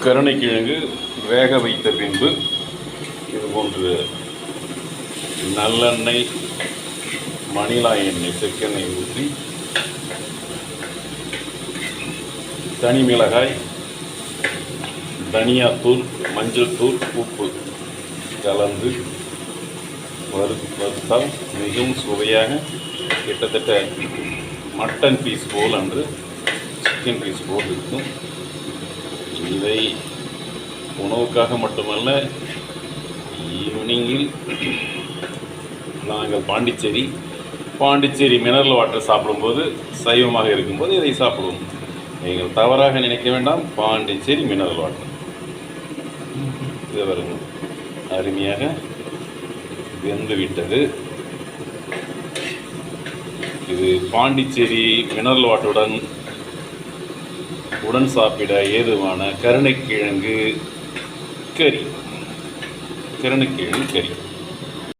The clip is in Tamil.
கருணைக்கிழங்கு வேக வைத்த பின்பு இதுபோன்று நல்லெண்ணெய், மணிலா எண்ணெய், செக்கெண்ணெய் ஊற்றி தனி மிளகாய், தனியாத்தூள், மஞ்சள் தூள், உப்பு கலந்து வறுத்தால் மிகவும் சுவையாக கிட்டத்தட்ட மட்டன் பீஸ் போல் அன்று சிக்கன் பீஸ் போல் இருக்கும். இதை உணவுக்காக மட்டுமல்ல, ஈவினிங்கில் நாங்கள் பாண்டிச்சேரி மினரல் வாட்டர் சாப்பிடும்போது, சைவமாக இருக்கும்போது இதை சாப்பிடுவோம். நீங்கள் தவறாக நினைக்க வேண்டாம், பாண்டிச்சேரி மினரல் வாட்டர். இது வரும் அருமையாக வெந்து விட்டது. இது பாண்டிச்சேரி மினரல் வாட்டருடன் உடன் சாப்பிட ஏதுவான கருணைக்கிழங்கு கறி.